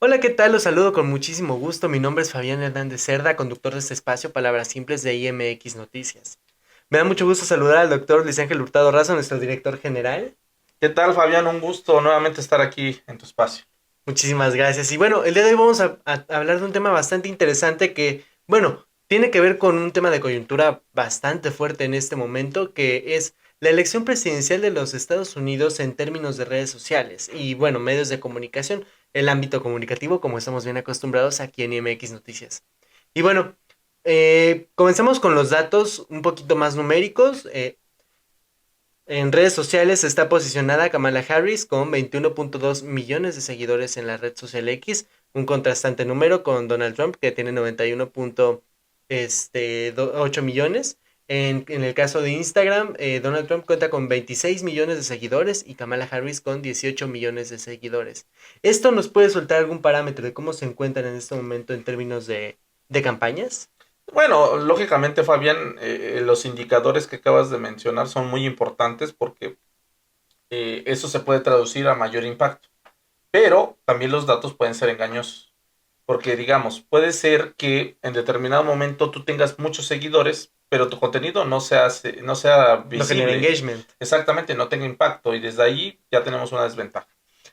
Hola, ¿qué tal? Los saludo con muchísimo gusto. Mi nombre es Fabián Hernández Cerda, conductor de este espacio Palabras Simples de IMX Noticias. Me da mucho gusto saludar al doctor Luis Ángel Hurtado Razo, nuestro director general. ¿Qué tal, Fabián? Un gusto nuevamente estar aquí en tu espacio. Muchísimas gracias. Y bueno, el día de hoy vamos a hablar de un tema bastante interesante que, bueno, tiene que ver con un tema de coyuntura bastante fuerte en este momento, que es la elección presidencial de los Estados Unidos en términos de redes sociales y, bueno, medios de comunicación, el ámbito comunicativo, como estamos bien acostumbrados aquí en IMX Noticias. Y bueno, comenzamos con los datos un poquito más numéricos. En redes sociales está posicionada Kamala Harris con 21.2 millones de seguidores en la red social X, un contrastante número con Donald Trump que tiene 91.8 millones. En el caso de Instagram, Donald Trump cuenta con 26 millones de seguidores y Kamala Harris con 18 millones de seguidores. ¿Esto nos puede soltar algún parámetro de cómo se encuentran en este momento en términos de campañas? Bueno, lógicamente, Fabián, los indicadores que acabas de mencionar son muy importantes porque eso se puede traducir a mayor impacto. Pero también los datos pueden ser engañosos. Porque, digamos, puede ser que en determinado momento tú tengas muchos seguidores, pero tu contenido no sea No genera visible. engagement. Exactamente, no tenga impacto. Y desde ahí ya tenemos una desventaja.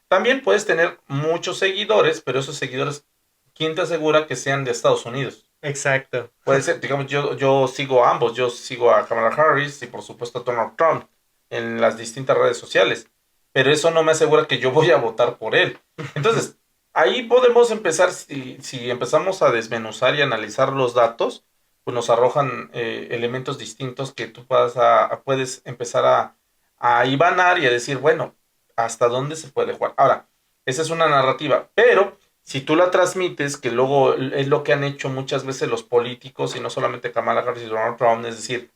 También puedes tener muchos seguidores, pero esos seguidores, ¿quién te asegura que sean de Estados Unidos? Exacto. Puede ser, digamos, yo sigo a ambos, yo sigo a Kamala Harris y por supuesto a Donald Trump en las distintas redes sociales, pero eso no me asegura que yo voy a votar por él. Entonces, ahí podemos empezar, si empezamos a desmenuzar y analizar los datos, pues nos arrojan elementos distintos que tú puedes empezar a ibanar y a decir, bueno, ¿hasta dónde se puede jugar? Ahora, esa es una narrativa, pero si tú la transmites, que luego es lo que han hecho muchas veces los políticos y no solamente Kamala Harris y Donald Trump, es decir,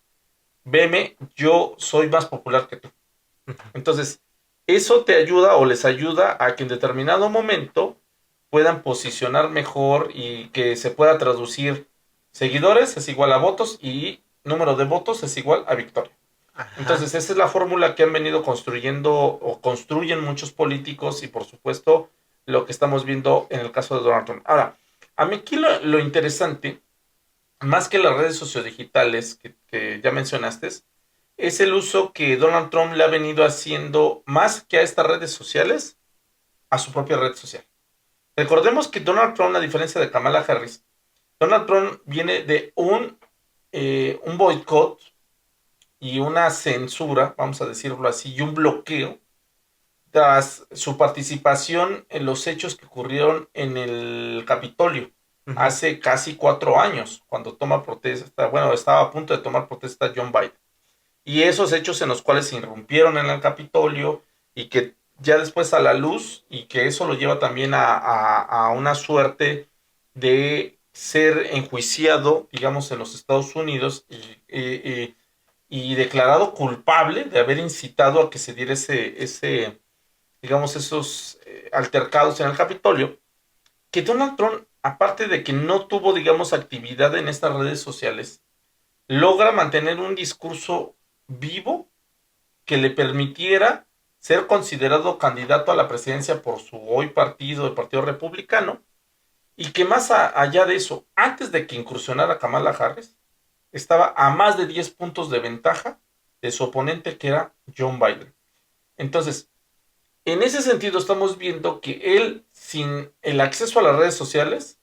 veme, yo soy más popular que tú. Entonces, eso te ayuda o les ayuda a que en determinado momento puedan posicionar mejor y que se pueda traducir seguidores es igual a votos y número de votos es igual a victoria. Ajá. Entonces, esa es la fórmula que han venido construyendo o construyen muchos políticos y por supuesto lo que estamos viendo en el caso de Donald Trump. Ahora, a mí aquí lo interesante, más que las redes sociodigitales que ya mencionaste, es el uso que Donald Trump le ha venido haciendo más que a estas redes sociales, a su propia red social. Recordemos que Donald Trump, a diferencia de Kamala Harris, Donald Trump viene de un boicot y una censura, vamos a decirlo así, y un bloqueo tras su participación en los hechos que ocurrieron en el Capitolio Ujú. hace casi 4 años, cuando toma protesta, bueno, estaba a punto de tomar protesta John Biden. Y esos hechos en los cuales se irrumpieron en el Capitolio y que ya después a la luz y que eso lo lleva también a una suerte de ser enjuiciado, digamos, en los Estados Unidos y declarado culpable de haber incitado a que se diera digamos, esos altercados en el Capitolio, que Donald Trump, aparte de que no tuvo, digamos, actividad en estas redes sociales, logra mantener un discurso vivo que le permitiera ser considerado candidato a la presidencia por su hoy partido, el Partido Republicano, y que más allá de eso, antes de que incursionara Kamala Harris, estaba a más de 10 puntos de ventaja de su oponente que era John Biden. Entonces, en ese sentido estamos viendo que él, sin el acceso a las redes sociales,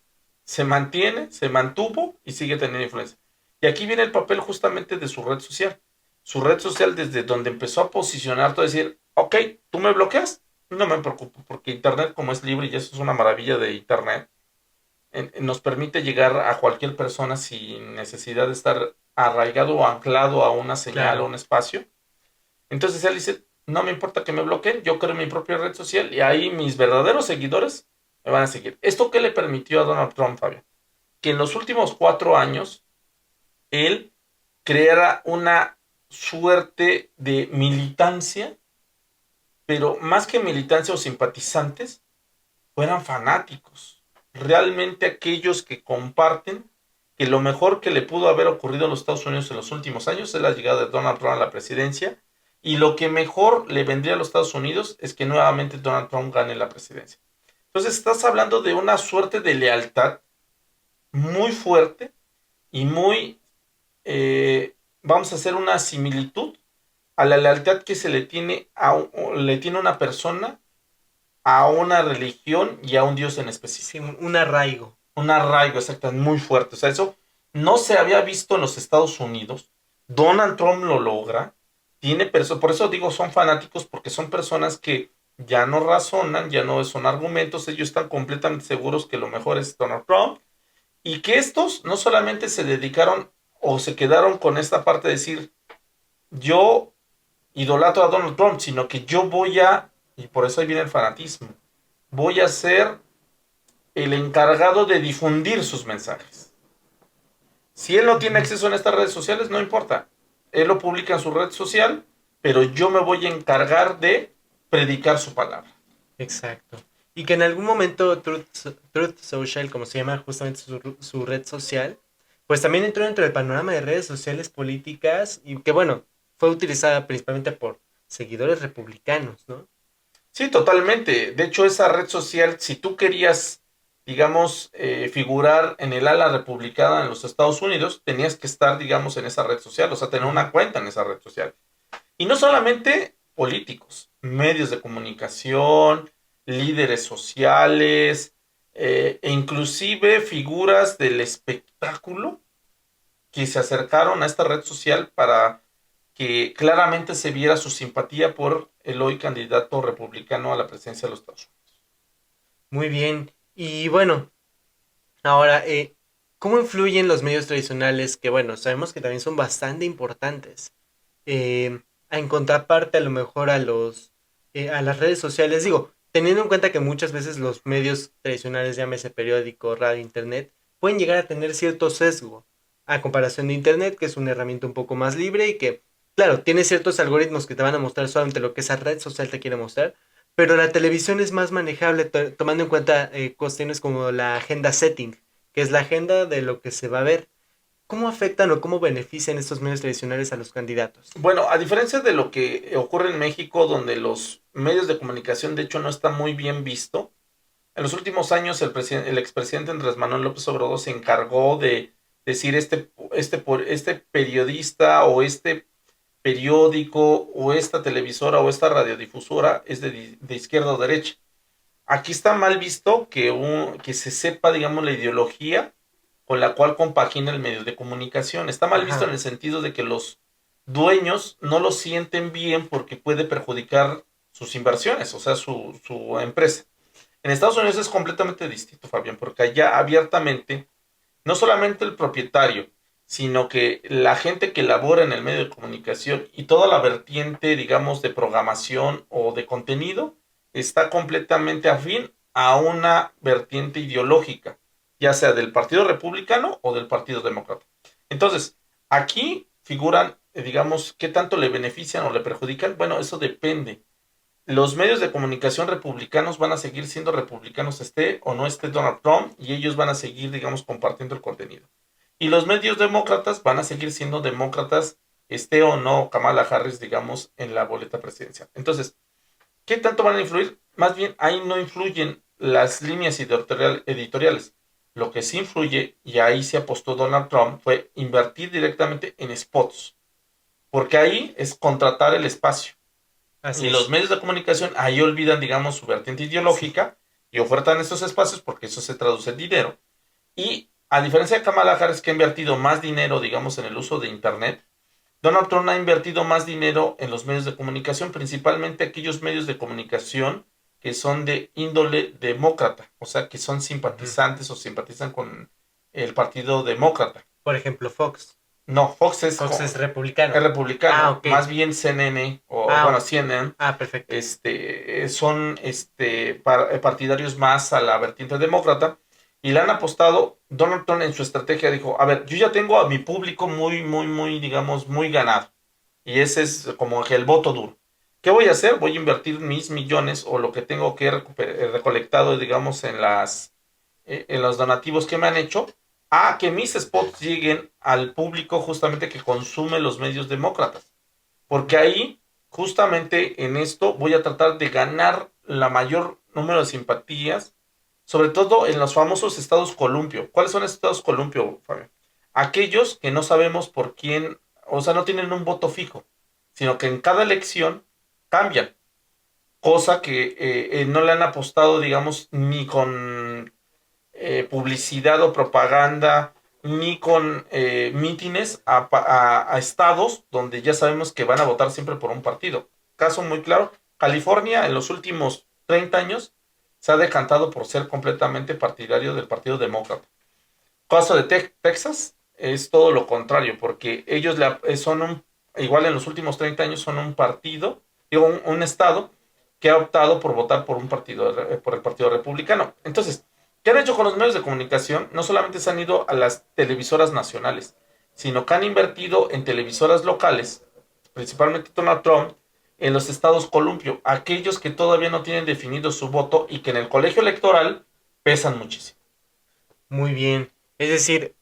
se mantiene, se mantuvo y sigue teniendo influencia. Y aquí viene el papel justamente de su red social. Su red social desde donde empezó a posicionar todo, decir, ok, tú me bloqueas, no me preocupo, porque Internet como es libre y eso es una maravilla de Internet, nos permite llegar a cualquier persona sin necesidad de estar arraigado o anclado a una señal o Claro. un espacio. Entonces él dice, no me importa que me bloqueen, yo creo mi propia red social y ahí mis verdaderos seguidores me van a seguir. ¿Esto qué le permitió a Donald Trump, Fabio? Que en los últimos 4 años él creara una suerte de militancia, pero más que militancia o simpatizantes, fueran fanáticos. Realmente aquellos que comparten que lo mejor que le pudo haber ocurrido a los Estados Unidos en los últimos años es la llegada de Donald Trump a la presidencia y lo que mejor le vendría a los Estados Unidos es que nuevamente Donald Trump gane la presidencia. Entonces estás hablando de una suerte de lealtad muy fuerte y muy, vamos a hacer una similitud a la lealtad que se le tiene le tiene una persona a una religión y a un Dios en Sí, específico. un arraigo. Un arraigo exacto, muy fuerte. O sea, eso no se había visto en los Estados Unidos. Donald Trump lo logra. Por eso digo, son fanáticos, porque son personas que ya no razonan, ya no son argumentos, ellos están completamente seguros que lo mejor es Donald Trump. Y que estos no solamente se dedicaron o se quedaron con esta parte de decir, yo idolatro a Donald Trump, sino que yo voy a, y por eso ahí viene el fanatismo, voy a ser el encargado de difundir sus mensajes. Si él no tiene Ujú. acceso en estas redes sociales, no importa. Él lo publica en su red social, pero yo me voy a encargar de predicar su palabra. Exacto. Y que en algún momento Truth Social, como se llama justamente su red social, pues también entró dentro del panorama de redes sociales políticas y que bueno, fue utilizada principalmente por seguidores republicanos, ¿no? Sí, totalmente. De hecho, esa red social, si tú querías, digamos, figurar en el ala republicana en los Estados Unidos, tenías que estar, digamos, en esa red social, o sea, tener Ujú. una cuenta en esa red social. Y no solamente políticos, medios de comunicación, líderes sociales, e inclusive figuras del espectáculo que se acercaron a esta red social para que claramente se viera su simpatía por el hoy candidato republicano a la presidencia de los Estados Unidos. Muy bien. Y bueno, ahora, ¿cómo influyen los medios tradicionales? Que bueno, sabemos que también son bastante importantes. En contraparte a lo mejor a las redes sociales, digo, teniendo en cuenta que muchas veces los medios tradicionales, llámese periódico, radio, internet, pueden llegar a tener cierto sesgo a comparación de internet, que es una herramienta un poco más libre y que, claro, tiene ciertos algoritmos que te van a mostrar solamente lo que esa red social te quiere mostrar, pero la televisión es más manejable tomando en cuenta cuestiones como la agenda setting, que es la agenda de lo que se va a ver. ¿Cómo afectan o cómo benefician estos medios tradicionales a los candidatos? Bueno, a diferencia de lo que ocurre en México, donde los medios de comunicación de hecho no está muy bien visto, en los últimos años el expresidente Andrés Manuel López Obrador se encargó de decir este periodista o este periódico o esta televisora o esta radiodifusora es de izquierda o derecha. Aquí está mal visto que se sepa, digamos, la ideología con la cual compagina el medio de comunicación. Está mal visto en Ajá. el sentido de que los dueños no lo sienten bien porque puede perjudicar sus inversiones, o sea, su empresa. En Estados Unidos es completamente distinto, Fabián, porque allá abiertamente, no solamente el propietario, sino que la gente que labora en el medio de comunicación y toda la vertiente, digamos, de programación o de contenido, está completamente afín a una vertiente ideológica, ya sea del Partido Republicano o del Partido Demócrata. Entonces, aquí figuran, digamos, qué tanto le benefician o le perjudican. Bueno, eso depende. Los medios de comunicación republicanos van a seguir siendo republicanos, esté o no esté Donald Trump, y ellos van a seguir, digamos, compartiendo el contenido. Y los medios demócratas van a seguir siendo demócratas, esté o no Kamala Harris, digamos, en la boleta presidencial. Entonces, ¿qué tanto van a influir? Más bien, ahí no influyen las líneas editoriales. Lo que sí influye, y ahí se apostó Donald Trump, fue invertir directamente en spots, porque ahí es contratar el espacio. Así Y los es. medios de comunicación ahí olvidan, digamos, su vertiente Sí. ideológica y ofertan estos espacios porque eso se traduce en dinero. Y a diferencia de Kamala Harris, que ha invertido más dinero, digamos, en el uso de Internet, Donald Trump ha invertido más dinero en los medios de comunicación, principalmente aquellos medios de comunicación que son de índole demócrata, o sea, que son Ujú. simpatizantes o simpatizan con el Partido Demócrata. Por ejemplo, Fox. No, Fox Fox es es republicano. Ah, republicano, ok. más bien CNN o Ah, bueno, CNN perfecto. son partidarios más a la vertiente demócrata y le han apostado. Donald Trump en su estrategia dijo, a ver, yo ya tengo a mi público muy, muy, muy, digamos, muy ganado y ese es como que el voto duro. ¿Qué voy a hacer? Voy a invertir mis millones o lo que tengo que recolectado, digamos, en los donativos que me han hecho, a que mis spots lleguen al público justamente que consume los medios demócratas. Porque ahí, justamente en esto, voy a tratar de ganar la mayor número de simpatías sobre todo en los famosos estados columpio. ¿Cuáles son estos estados columpio, Fabio? Aquellos que no sabemos por quién, o sea, no tienen un voto fijo, sino que en cada elección cambian, cosa que no le han apostado, digamos, ni con publicidad o propaganda, ni con mítines a estados donde ya sabemos que van a votar siempre por un partido. Caso muy claro, California en los últimos 30 años se ha decantado por ser completamente partidario del Partido Demócrata. Caso de Texas es todo lo contrario, porque ellos son igual en los últimos 30 años son un partido, digo, un estado que ha optado por votar por un partido, por el Partido Republicano. Entonces, ¿qué han hecho con los medios de comunicación? No solamente se han ido a las televisoras nacionales, sino que han invertido en televisoras locales, principalmente Donald Trump, en los estados columpio, aquellos que todavía no tienen definido su voto y que en el colegio electoral pesan muchísimo. Muy bien. Es decir,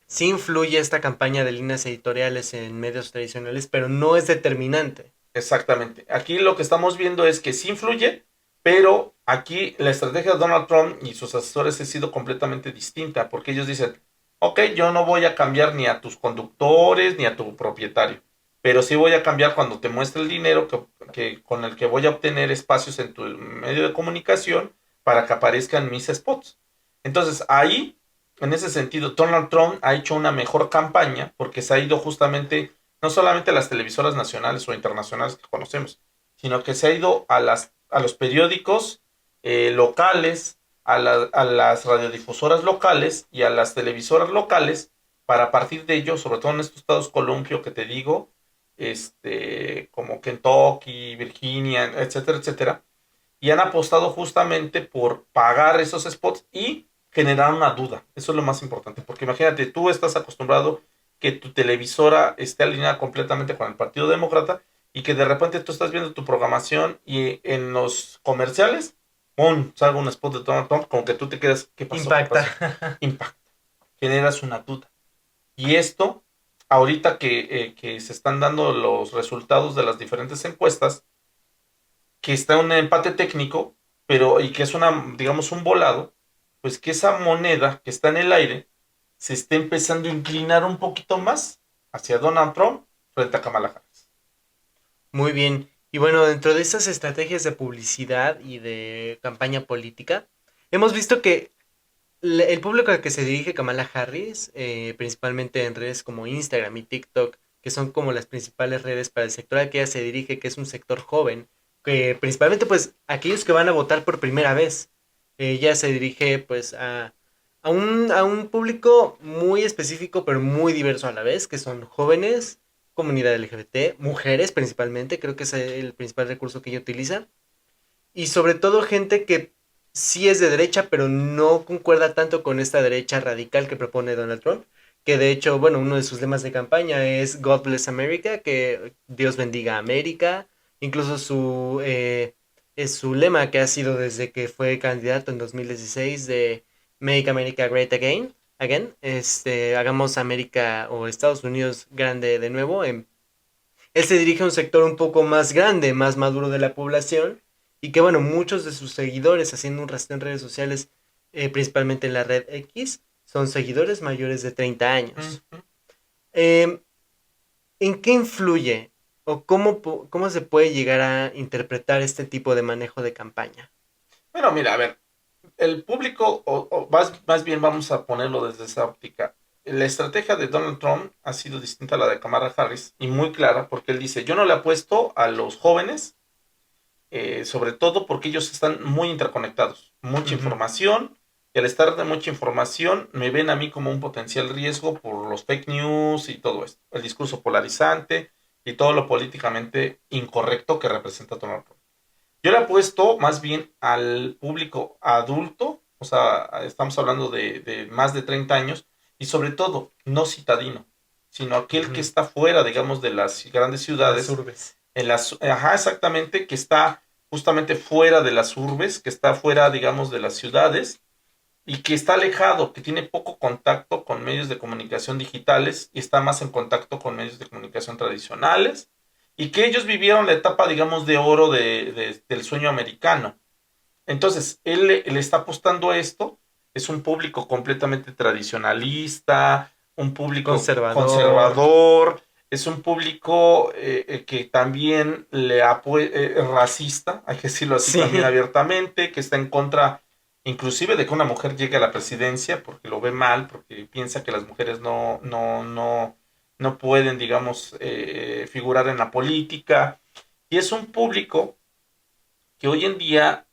sí influye esta campaña de líneas editoriales en medios tradicionales, pero no es determinante. Exactamente. Aquí lo que estamos viendo es que sí influye, pero aquí la estrategia de Donald Trump y sus asesores ha sido completamente distinta, porque ellos dicen, ok, yo no voy a cambiar ni a tus conductores ni a tu propietario, pero sí voy a cambiar cuando te muestre el dinero con el que voy a obtener espacios en tu medio de comunicación para que aparezcan mis spots. Entonces ahí, en ese sentido, Donald Trump ha hecho una mejor campaña porque se ha ido justamente no solamente a las televisoras nacionales o internacionales que conocemos, sino que se ha ido a los periódicos locales, a las radiodifusoras locales y a las televisoras locales, para partir de ello, sobre todo en estos estados columpio que te digo, como Kentucky, Virginia, etcétera, etcétera, y han apostado justamente por pagar esos spots y generar una duda. Eso es lo más importante, porque imagínate, tú estás acostumbrado que tu televisora esté alineada completamente con el Partido Demócrata y que de repente tú estás viendo tu programación y en los comerciales, ¡pum!, salga un spot de Donald Trump, como que tú te quedas, ¿qué pasó? ¿Qué Impacta. pasó? Impacta, generas una duda. Y esto, ahorita que se están dando los resultados de las diferentes encuestas, que está un empate técnico, pero y que es digamos, un volado, pues que esa moneda que está en el aire se está empezando a inclinar un poquito más hacia Donald Trump frente a Kamala Harris. Muy bien. Y bueno, dentro de estas estrategias de publicidad y de campaña política, hemos visto que el público al que se dirige Kamala Harris, principalmente en redes como Instagram y TikTok, que son como las principales redes para el sector al que ella se dirige, que es un sector joven, que principalmente pues aquellos que van a votar por primera vez. Ella se dirige pues a un público muy específico pero muy diverso a la vez, que son jóvenes, comunidad LGBT, mujeres principalmente, creo que es el principal recurso que ella utiliza, y sobre todo gente que sí es de derecha, pero no concuerda tanto con esta derecha radical que propone Donald Trump, que de hecho, bueno, uno de sus lemas de campaña es God Bless America, que Dios bendiga a América, incluso es su lema que ha sido desde que fue candidato en 2016 de Make America Great hagamos América o Estados Unidos grande de nuevo. Él se dirige a un sector un poco más grande, más maduro de la población, y que bueno, muchos de sus seguidores, haciendo un rastreo en redes sociales, principalmente en la red X, son seguidores mayores de 30 años. Uh -huh. Eh, ¿En qué influye o cómo se puede llegar a interpretar este tipo de manejo de campaña? Bueno, mira, a ver, el público, más bien vamos a ponerlo desde esa óptica. La estrategia de Donald Trump ha sido distinta a la de Kamala Harris y muy clara porque él dice, yo no le apuesto a los jóvenes, sobre todo porque ellos están muy interconectados, mucha información, y al estar de mucha información me ven a mí como un potencial riesgo por los fake news y todo esto, el discurso polarizante y todo lo políticamente incorrecto que representa Donald Trump. Yo le apuesto más bien al público adulto, o sea, estamos hablando de más de 30 años, y sobre todo no citadino, sino aquel que está fuera, digamos, de las grandes ciudades. Las urbes. Ajá, exactamente, que está justamente fuera de las urbes, que está fuera, digamos, de las ciudades, y que está alejado, que tiene poco contacto con medios de comunicación digitales y está más en contacto con medios de comunicación tradicionales, y que ellos vivieron la etapa, digamos, de oro del sueño americano. Entonces, él le está apostando a esto, es un público completamente tradicionalista, un público Conservador. conservador, es un público que también racista, hay que decirlo así también Sí, abiertamente, que está en contra inclusive de que una mujer llegue a la presidencia porque lo ve mal, porque piensa que las mujeres no pueden, digamos, figurar en la política. Y es un público que hoy en día,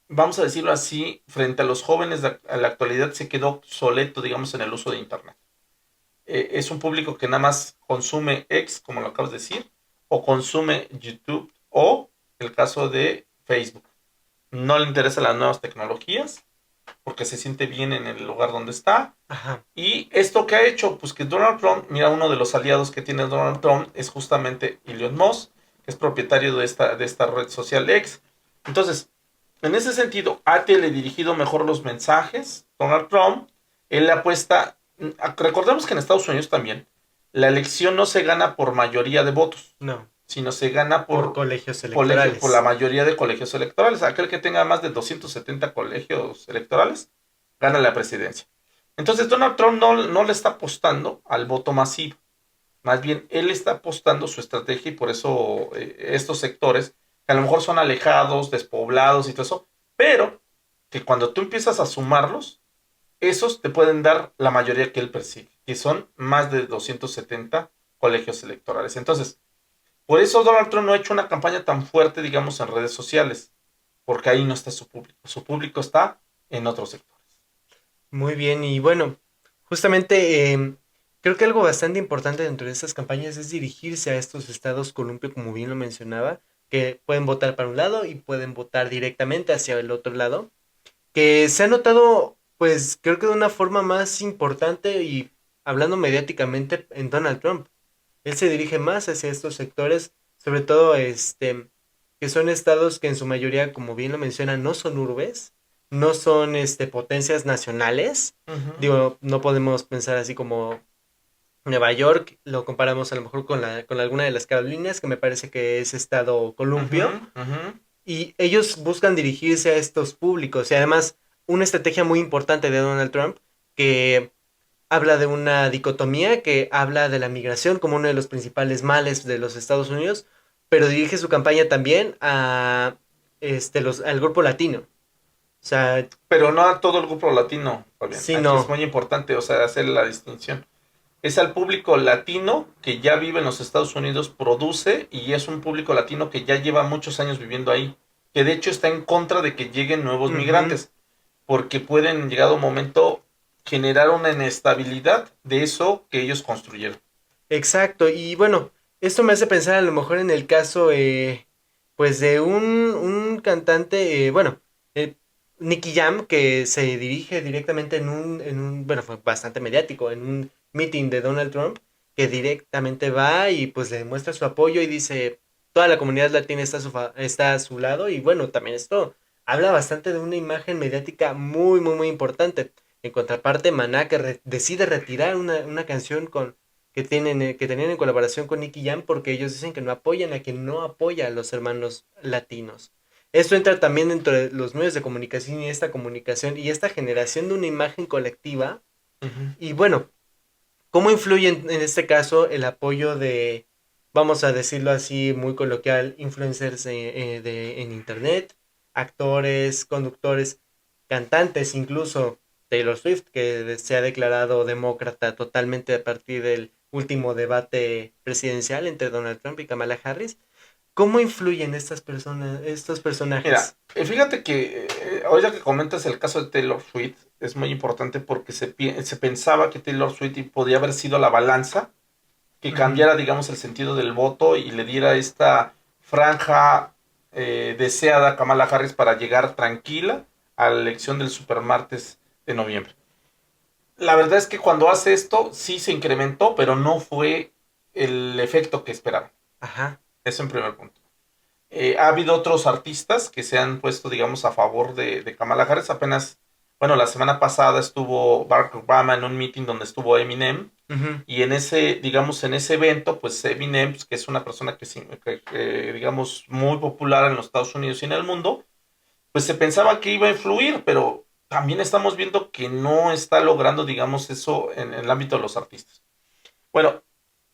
vamos a decirlo así, frente a los jóvenes de a la actualidad se quedó obsoleto, digamos, en el uso de Internet. Es un público que nada más consume X, como lo acabas de decir, o consume YouTube, o el caso de Facebook. No le interesan las nuevas tecnologías, porque se siente bien en el lugar donde está. ajá, Y esto que ha hecho, pues que Donald Trump, mira, uno de los aliados que tiene Donald Trump es justamente Elon Musk, que es propietario de esta red social X. Entonces, en ese sentido, ha teledirigido mejor los mensajes, Donald Trump. Él le apuesta, recordemos que en Estados Unidos también, la elección no se gana por mayoría de votos, no, sino se gana por por colegios por la electorales. mayoría de colegios electorales. Aquel que tenga más de 270 colegios electorales gana la presidencia. Entonces Donald Trump no le está apostando al voto masivo. Más bien, él está apostando su estrategia y por eso estos sectores, que a lo mejor son alejados, despoblados y todo eso, pero que cuando tú empiezas a sumarlos, esos te pueden dar la mayoría que él persigue, que son más de 270 colegios electorales. Entonces, por eso Donald Trump no ha hecho una campaña tan fuerte, digamos, en redes sociales, porque ahí no está su público. Su público está en otros sectores. Muy bien, y bueno, justamente creo que algo bastante importante dentro de estas campañas es dirigirse a estos estados columpio, como bien lo mencionaba, que pueden votar para un lado y pueden votar directamente hacia el otro lado, que se ha notado, pues creo que de una forma más importante y hablando mediáticamente en Donald Trump. Él se dirige más hacia estos sectores, sobre todo que son estados que en su mayoría, como bien lo menciona, no son urbes, no son potencias nacionales. Uh -huh, Digo, no podemos pensar así como Nueva York, lo comparamos a lo mejor con con alguna de las Carolinas, que me parece que es estado uh columpio, -huh, uh -huh. y ellos buscan dirigirse a estos públicos. Y además, una estrategia muy importante de Donald Trump, que habla de una dicotomía, que habla de la migración como uno de los principales males de los Estados Unidos, pero dirige su campaña también a al grupo latino. O sea, Pero no a todo el grupo latino, Fabián. sí, Aquí es no. muy importante, o sea, hacer la distinción. Es al público latino que ya vive en los Estados Unidos, produce y es un público latino que ya lleva muchos años viviendo ahí, que de hecho está en contra de que lleguen nuevos Ujú, migrantes, porque pueden en llegado un momento generar una inestabilidad de eso que ellos construyeron. exacto. Y bueno, esto me hace pensar a lo mejor en el caso, pues de un cantante, bueno, eh, Nicky Jam, que se dirige directamente bueno, fue bastante mediático, en un meeting de Donald Trump, que directamente va y pues le demuestra su apoyo y dice, toda la comunidad latina está está a su lado. Y bueno, también esto habla bastante de una imagen mediática muy, muy, muy importante. En contraparte, Maná, que decide retirar una canción que tenían en colaboración con Nicky Jam, porque ellos dicen que no apoyan a quien no apoya a los hermanos latinos. Esto entra también dentro de los medios de comunicación y esta comunicación y esta generación de una imagen colectiva. Uh -huh. Y bueno, ¿cómo influye en este caso el apoyo de, vamos a decirlo así muy coloquial, influencers en internet, actores, conductores, cantantes, incluso Taylor Swift, que se ha declarado demócrata totalmente a partir del último debate presidencial entre Donald Trump y Kamala Harris? ¿Cómo influyen estas personas, estos Mira, personajes? fíjate que ahora que comentas el caso de Taylor Swift, es muy importante porque se pensaba que Taylor Swift podía haber sido la balanza que Ujú. cambiara, digamos, el sentido del voto y le diera esta franja deseada a Kamala Harris para llegar tranquila a la elección del supermartes de noviembre. La verdad es que cuando hace esto sí se incrementó, pero no fue el efecto que esperaban. Ajá. Eso en primer punto. Ha habido otros artistas que se han puesto, digamos, a favor de Kamala Harris. Apenas, bueno, la semana pasada estuvo Barack Obama en un meeting donde estuvo Eminem. Ujú. Y en ese, digamos, en ese evento, pues Eminem, pues, que es una persona que, digamos, muy popular en los Estados Unidos y en el mundo, pues se pensaba que iba a influir, pero también estamos viendo que no está logrando, digamos, eso en el ámbito de los artistas. Bueno,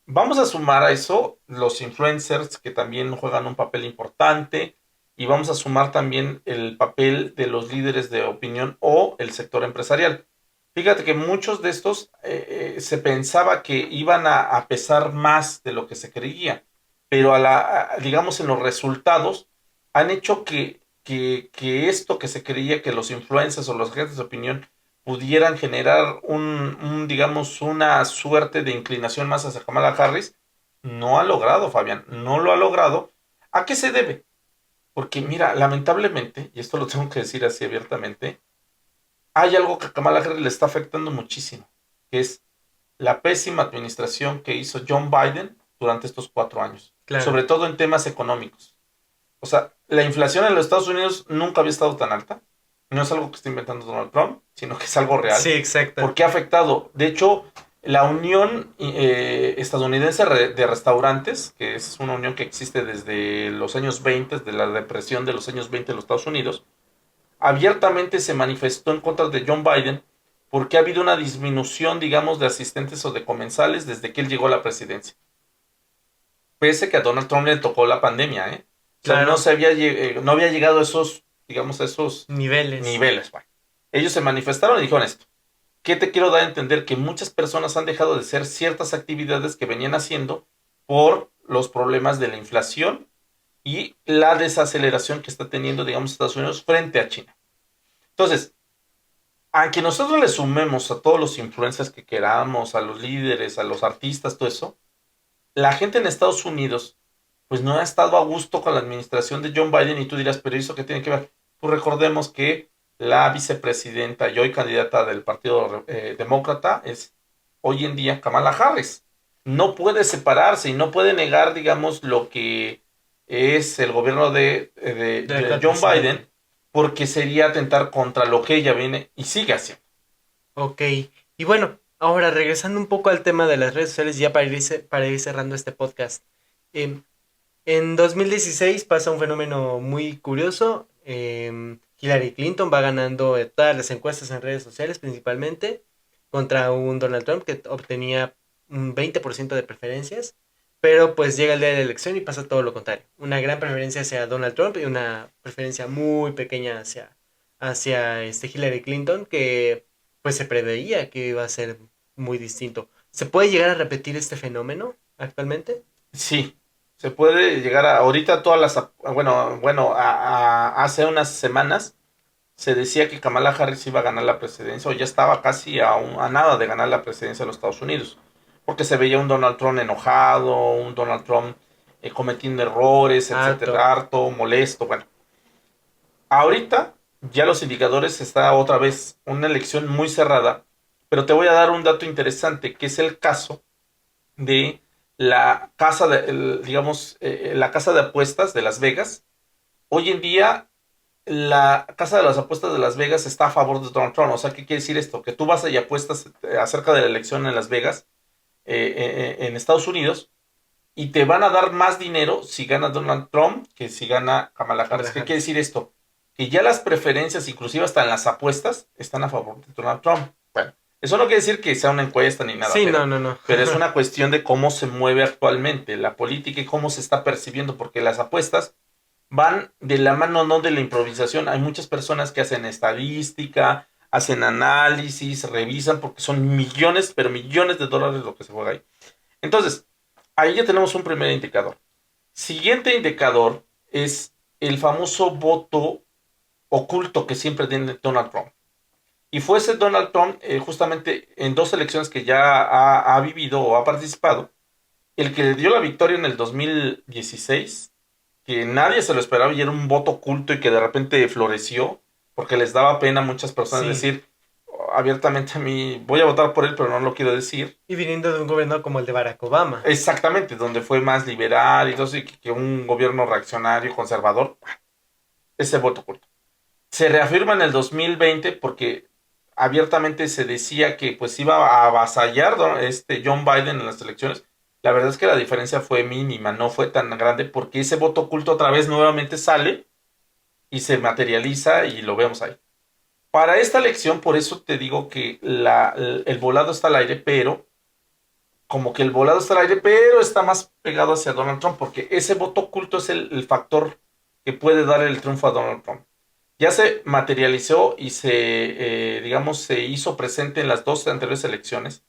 vamos a sumar a eso los influencers que también juegan un papel importante y vamos a sumar también el papel de los líderes de opinión o el sector empresarial. Fíjate que muchos de estos se pensaba que iban a pesar más de lo que se creía, pero digamos en los resultados han hecho que esto que se creía que los influencers o los agentes de opinión pudieran generar digamos, una suerte de inclinación más hacia Kamala Harris, no ha logrado, Fabián, no lo ha logrado. ¿A qué se debe? Porque mira, lamentablemente, y esto lo tengo que decir así abiertamente, hay algo que a Kamala Harris le está afectando muchísimo, que es la pésima administración que hizo John Biden durante estos 4 años, Claro. sobre todo en temas económicos. O sea, la inflación en los Estados Unidos nunca había estado tan alta. No es algo que está inventando Donald Trump, sino que es algo Sí, real. exacto. Porque ha afectado. De hecho, la Unión Estadounidense de Restaurantes, que es una unión que existe desde los años 20, de la depresión de los años 20 en los Estados Unidos, abiertamente se manifestó en contra de John Biden porque ha habido una disminución, digamos, de asistentes o de comensales desde que él llegó a la presidencia. Pese que a Donald Trump le tocó la pandemia, ¿eh? O sea, Claro. no había llegado a esos, digamos, a esos Niveles. niveles. Bueno. Ellos se manifestaron y dijeron esto. ¿Qué te quiero dar a entender? Que muchas personas han dejado de hacer ciertas actividades que venían haciendo por los problemas de la inflación y la desaceleración que está teniendo, digamos, Estados Unidos frente a China. Entonces, a que nosotros le sumemos a todos los influencers que queramos, a los líderes, a los artistas, todo eso, la gente en Estados Unidos pues no ha estado a gusto con la administración de John Biden y tú dirás, pero ¿eso qué tiene que ver? Pues recordemos que la vicepresidenta y hoy candidata del Partido Demócrata es hoy en día Kamala Harris. No puede separarse y no puede negar, digamos, lo que es el gobierno Del de actual John presidente. Biden, porque sería atentar contra lo que ella viene y sigue haciendo. Ok. Y bueno, ahora regresando un poco al tema de las redes sociales, ya para ir cerrando este podcast. Em, en 2016 pasa un fenómeno muy curioso. Hillary Clinton va ganando todas las encuestas en redes sociales principalmente contra un Donald Trump que obtenía un 20% de preferencias, pero pues llega el día de la elección y pasa todo lo contrario. Una gran preferencia hacia Donald Trump y una preferencia muy pequeña hacia Hillary Clinton que pues se preveía que iba a ser muy distinto. ¿Se puede llegar a repetir este fenómeno actualmente? Sí, se puede llegar a ahorita todas hace unas semanas se decía que Kamala Harris iba a ganar la presidencia o ya estaba casi a nada de ganar la presidencia de los Estados Unidos, porque se veía un Donald Trump enojado, un Donald Trump cometiendo errores, Harto. etcétera, harto, molesto, bueno. Ahorita ya los indicadores está otra vez una elección muy cerrada, pero te voy a dar un dato interesante, que es el caso de la casa digamos, la casa de apuestas de Las Vegas. Hoy en día la casa de las apuestas de Las Vegas está a favor de Donald Trump. O sea, ¿qué quiere decir esto? Que tú vas y apuestas acerca de la elección en Las Vegas, en Estados Unidos, y te van a dar más dinero si gana Donald Trump que si gana Kamala Kamala Harris. ¿Qué quiere Harris. decir esto? Que ya las preferencias, inclusive hasta en las apuestas, están a favor de Donald Trump. Bueno, eso no quiere decir que sea una encuesta ni nada, Sí, no, no, no. pero es una cuestión de cómo se mueve actualmente la política y cómo se está percibiendo, porque las apuestas van de la mano, no de la improvisación. Hay muchas personas que hacen estadística, hacen análisis, revisan, porque son millones, pero millones de dólares lo que se juega ahí. Entonces, ahí ya tenemos un primer indicador. Siguiente indicador es el famoso voto oculto que siempre tiene Donald Trump. Y fue ese Donald Trump, justamente en dos elecciones que ya ha vivido o ha participado, el que le dio la victoria en el 2016, que nadie se lo esperaba y era un voto oculto y que de repente floreció, porque les daba pena a muchas personas Sí. decir abiertamente a mí, voy a votar por él, pero no lo quiero decir. Y viniendo de un gobierno como el de Barack Obama. Exactamente, donde fue más liberal y todo eso, y que un gobierno reaccionario, conservador, ese voto oculto. Se reafirma en el 2020 porque abiertamente se decía que pues iba a avasallar John Biden en las elecciones. La verdad es que la diferencia fue mínima, no fue tan grande porque ese voto oculto otra vez nuevamente sale y se materializa y lo vemos ahí. Para esta elección, por eso te digo que el volado está al aire, pero como que el volado está al aire, pero está más pegado hacia Donald Trump, porque ese voto oculto es el factor que puede dar el triunfo a Donald Trump. Ya se materializó y digamos, se hizo presente en las dos anteriores elecciones.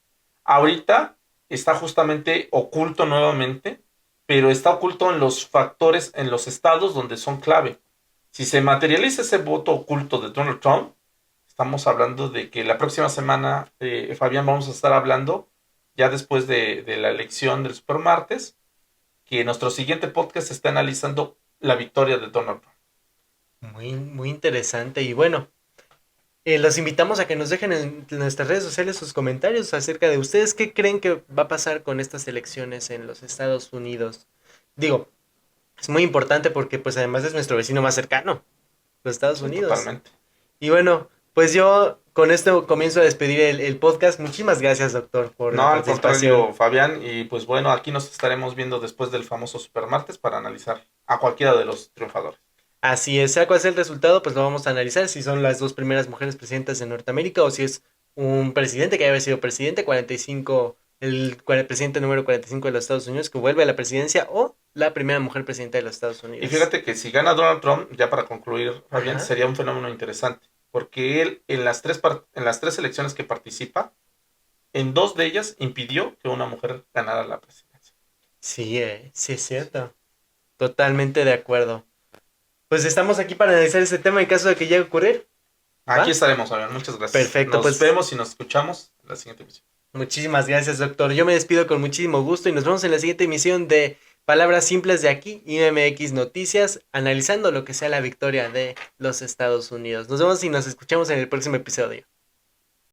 Ahorita está justamente oculto nuevamente, pero está oculto en los factores, en los estados donde son clave. Si se materializa ese voto oculto de Donald Trump, estamos hablando de que la próxima semana, Fabián, vamos a estar hablando, ya después de la elección del supermartes, que nuestro siguiente podcast está analizando la victoria de Donald Trump. Muy, muy interesante. Y bueno, los invitamos a que nos dejen en nuestras redes sociales sus comentarios acerca de ustedes qué creen que va a pasar con estas elecciones en los Estados Unidos. Digo, es muy importante porque pues además es nuestro vecino más cercano, los Estados Sí, Unidos. totalmente. Y bueno, pues yo con esto comienzo a despedir el podcast. Muchísimas gracias, doctor, por No, la al participación. contrario, Fabián, y pues bueno, aquí nos estaremos viendo después del famoso supermartes para analizar a cualquiera de los triunfadores. Así es, sea cual sea el resultado, pues lo vamos a analizar si son las dos primeras mujeres presidentas de Norteamérica o si es un presidente que haya sido presidente 45, presidente número 45 de los Estados Unidos que vuelve a la presidencia o la primera mujer presidenta de los Estados Y Unidos. fíjate que si gana Donald Trump, ya para concluir, Fabián, Ajá. sería un fenómeno interesante, porque él en en las tres elecciones que participa, en dos de ellas impidió que una mujer ganara la presidencia. Sí, sí es cierto. Totalmente de acuerdo. Pues estamos aquí para analizar este tema en caso de que llegue a ocurrir. Aquí ¿Va? estaremos, Fabián. Muchas gracias. Perfecto, Nos pues vemos y nos escuchamos en la siguiente emisión. muchísimas gracias, doctor. Yo me despido con muchísimo gusto y nos vemos en la siguiente emisión de Palabras Simples de aquí, IMX Noticias, analizando lo que sea la victoria de los Estados Unidos. Nos vemos y nos escuchamos en el próximo episodio.